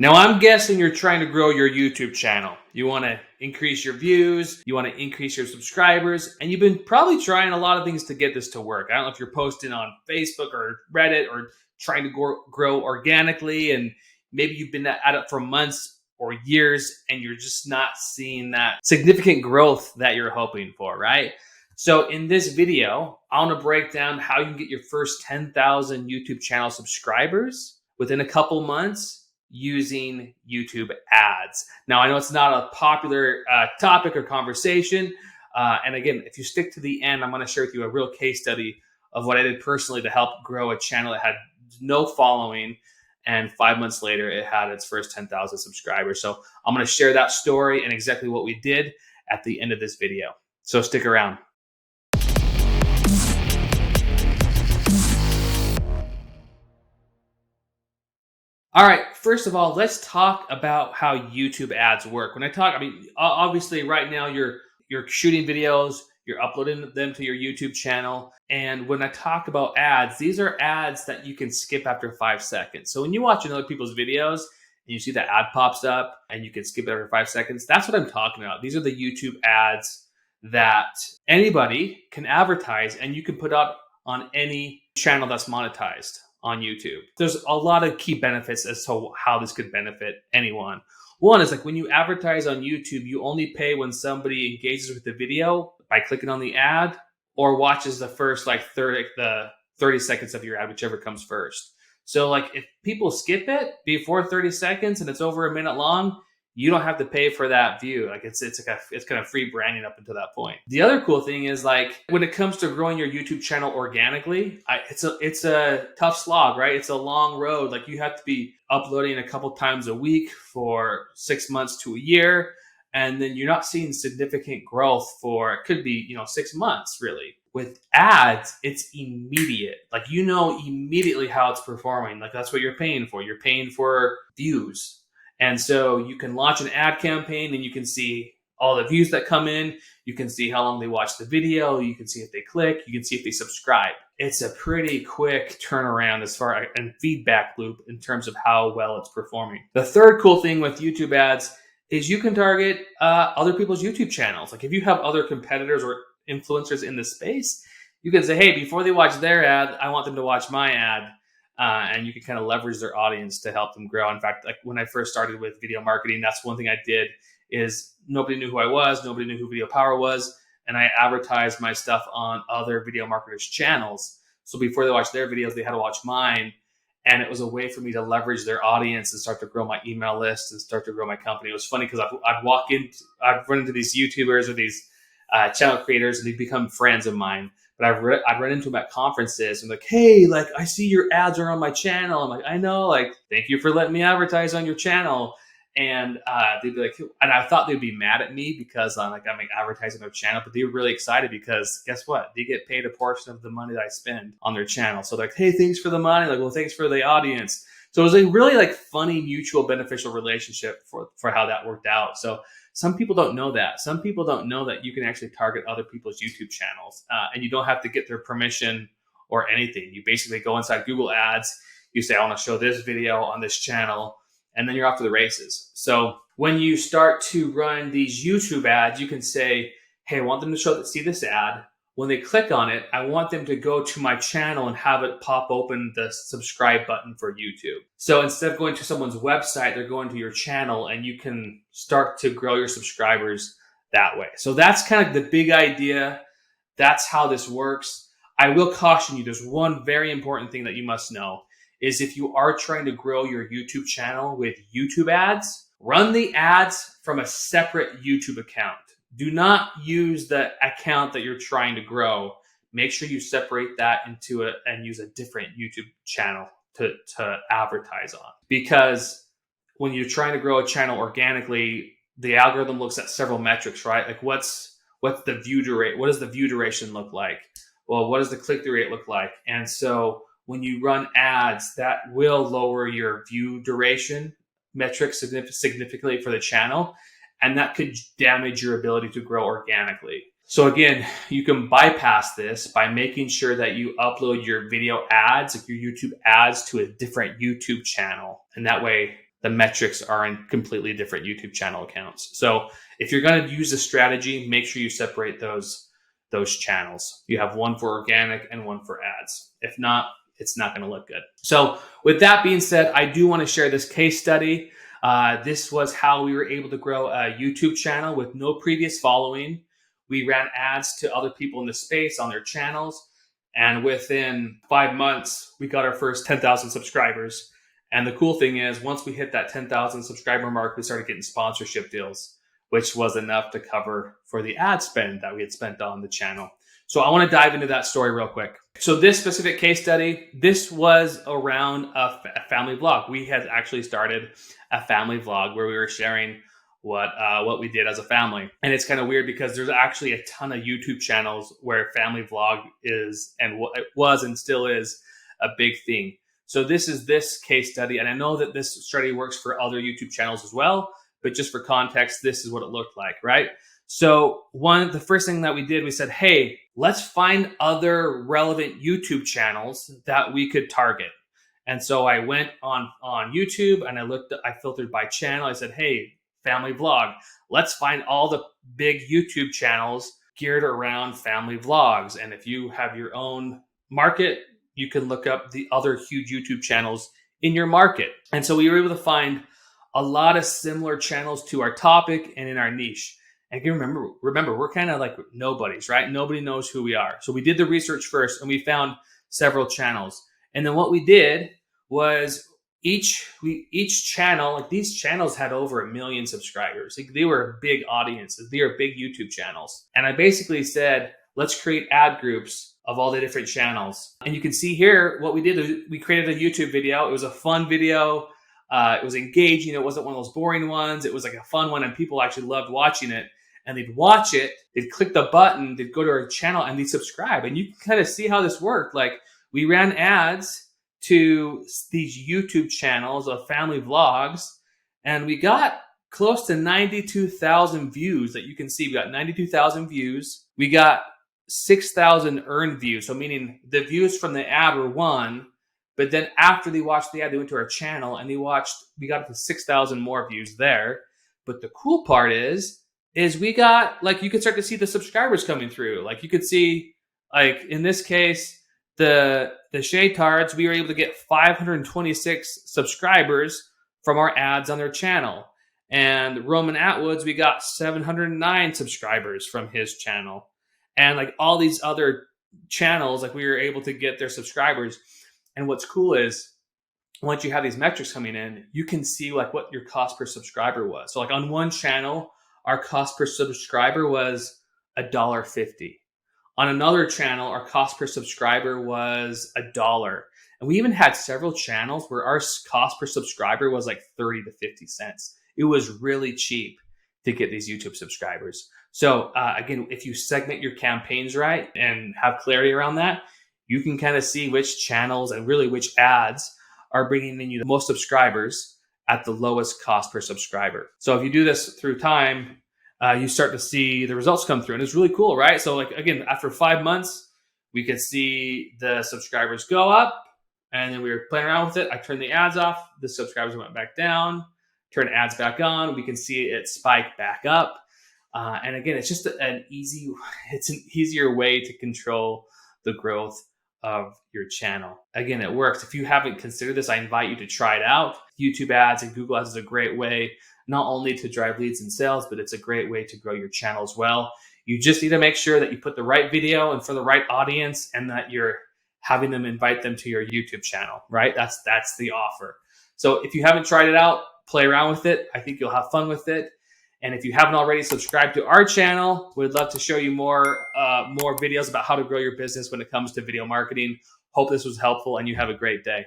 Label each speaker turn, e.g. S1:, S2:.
S1: Now, I'm guessing you're trying to grow your YouTube channel. You want to increase your views, you want to increase your subscribers, and you've been probably trying a lot of things to get this to work. I don't know if you're posting on Facebook or Reddit or trying to grow organically, and maybe you've been at it for months or years and you're just not seeing that significant growth that you're hoping for, right? So in this video, I want to break down how you can get your first 10,000 YouTube channel subscribers within a couple months using YouTube ads. Now, I know it's not a popular topic or conversation. And again, if you stick to the end, I'm going to share with you a real case study of what I did personally to help grow a channel that had no following. And 5 months later, it had its first 10,000 subscribers. So I'm going to share that story and exactly what we did at the end of this video. So stick around. All right, first of all, let's talk about how YouTube ads work. When I talk, I mean, obviously right now you're shooting videos, you're uploading them to your YouTube channel. And when I talk about ads, these are ads that you can skip after 5 seconds. So when you watch other people's videos and you see the ad pops up and you can skip it after 5 seconds, that's what I'm talking about. These are the YouTube ads that anybody can advertise and you can put up on any channel that's monetized on YouTube. There's a lot of key benefits as to how this could benefit anyone. One is like when you advertise on YouTube, you only pay when somebody engages with the video by clicking on the ad or watches the first the 30 seconds of your ad, whichever comes first. So like if people skip it before 30 seconds and it's over a minute long, you don't have to pay for that view. Like it's kind of free branding up until that point. The other cool thing is like when it comes to growing your YouTube channel organically, it's a tough slog, right? It's a long road. Like you have to be uploading a couple times a week for 6 months to a year. And then you're not seeing significant growth for, it could be, 6 months really. With ads, it's immediate. Like, immediately how it's performing. Like that's what you're paying for. You're paying for views. And so you can launch an ad campaign and you can see all the views that come in. You can see how long they watch the video. You can see if they click. You can see if they subscribe. It's a pretty quick turnaround and feedback loop in terms of how well it's performing. The third cool thing with YouTube ads is you can target other people's YouTube channels. Like if you have other competitors or influencers in the space, you can say, hey, before they watch their ad, I want them to watch my ad. And you can kind of leverage their audience to help them grow. In fact, like when I first started with video marketing, that's one thing I did is nobody knew who I was. Nobody knew who Video Power was. And I advertised my stuff on other video marketers' channels. So before they watched their videos, they had to watch mine. And it was a way for me to leverage their audience and start to grow my email list and start to grow my company. It was funny because I'd run into these YouTubers or these channel creators and they'd become friends of mine. But I'd run into them at conferences and like, hey, like I see your ads are on my channel. I'm like, I know, like, thank you for letting me advertise on your channel. And they'd be like, and I thought they'd be mad at me because I'm advertising their channel, but they were really excited because guess what? They get paid a portion of the money that I spend on their channel. So they're like, hey, thanks for the money. Like, well, thanks for the audience. So it was a really like funny, mutual, beneficial relationship for how that worked out. So some people don't know that. Some people don't know that you can actually target other people's YouTube channels and you don't have to get their permission or anything. You basically go inside Google Ads. You say, I want to show this video on this channel, and then you're off to the races. So when you start to run these YouTube ads, you can say, hey, I want them to see this ad. When they click on it, I want them to go to my channel and have it pop open the subscribe button for YouTube. So instead of going to someone's website, they're going to your channel and you can start to grow your subscribers that way. So that's kind of the big idea. That's how this works. I will caution you, there's one very important thing that you must know is if you are trying to grow your YouTube channel with YouTube ads, run the ads from a separate YouTube account. Do not use the account that you're trying to grow. Make sure you separate that into it and use a different YouTube channel to advertise on. Because when you're trying to grow a channel organically, the algorithm looks at several metrics, right? Like what's the view duration? What does the view duration look like? Well, what does the click-through rate look like? And so when you run ads, that will lower your view duration metrics significantly for the channel. And that could damage your ability to grow organically. So again, you can bypass this by making sure that you upload your video ads, like your YouTube ads, to a different YouTube channel. And that way the metrics are in completely different YouTube channel accounts. So if you're going to use a strategy, make sure you separate those channels. You have one for organic and one for ads. If not, it's not going to look good. So with that being said, I do want to share this case study. This was how we were able to grow a YouTube channel with no previous following. We ran ads to other people in the space on their channels. And within 5 months, we got our first 10,000 subscribers. And the cool thing is, once we hit that 10,000 subscriber mark, we started getting sponsorship deals, which was enough to cover for the ad spend that we had spent on the channel. So I want to dive into that story real quick. So this specific case study, this was around a family vlog. We had actually started a family vlog where we were sharing what we did as a family. And it's kind of weird because there's actually a ton of YouTube channels where family vlog is, and it was and still is, a big thing. So this is this case study. And I know that this strategy works for other YouTube channels as well, but just for context, this is what it looked like, right? So the first thing that we did, we said, hey, let's find other relevant YouTube channels that we could target. And so I went on YouTube and I filtered by channel. I said, hey, family vlog, let's find all the big YouTube channels geared around family vlogs. And if you have your own market, you can look up the other huge YouTube channels in your market. And so we were able to find a lot of similar channels to our topic and in our niche. And again, remember, we're kind of like nobodies, right? Nobody knows who we are. So we did the research first and we found several channels. And then what we did was each channel, like these channels had over 1 million subscribers. Like they were big audiences. They are big YouTube channels. And I basically said, let's create ad groups of all the different channels. And you can see here what we did is we created a YouTube video. It was a fun video. It was engaging. It wasn't one of those boring ones. It was like a fun one and people actually loved watching it. And they'd watch it, they'd click the button, they'd go to our channel and they'd subscribe. And you can kind of see how this worked. Like we ran ads to these YouTube channels of family vlogs, and we got close to 92,000 views that you can see. We got 92,000 views. We got 6,000 earned views. So meaning the views from the ad were one, but then after they watched the ad, they went to our channel and we got up to 6,000 more views there. But the cool part is we got, like, you could start to see the subscribers coming through. Like you could see, like in this case, the Shaytards, we were able to get 526 subscribers from our ads on their channel. And Roman Atwoods, we got 709 subscribers from his channel. And like all these other channels, like we were able to get their subscribers. And what's cool is once you have these metrics coming in, you can see like what your cost per subscriber was. So like on one channel, our cost per subscriber was $1.50. On another channel, our cost per subscriber was $1. And we even had several channels where our cost per subscriber was like 30 to 50 cents. It was really cheap to get these YouTube subscribers. So again, if you segment your campaigns right and have clarity around that, you can kind of see which channels and really which ads are bringing in you the most subscribers at the lowest cost per subscriber. So if you do this through time, you start to see the results come through, and it's really cool, right? So like, again, after 5 months, we could see the subscribers go up, and then we were playing around with it. I turned the ads off, the subscribers went back down, turned ads back on. We can see it spike back up. And again, it's just an easier way to control the growth of your channel. Again, it works. If you haven't considered this, I invite you to try it out. YouTube ads and Google ads is a great way not only to drive leads and sales, but it's a great way to grow your channel as well. You just need to make sure that you put the right video and for the right audience, and that you're having them invite them to your YouTube channel, right? That's the offer. So if you haven't tried it out, play around with it. I think you'll have fun with it. And if you haven't already subscribed to our channel, we'd love to show you more videos about how to grow your business when it comes to video marketing. Hope this was helpful and you have a great day.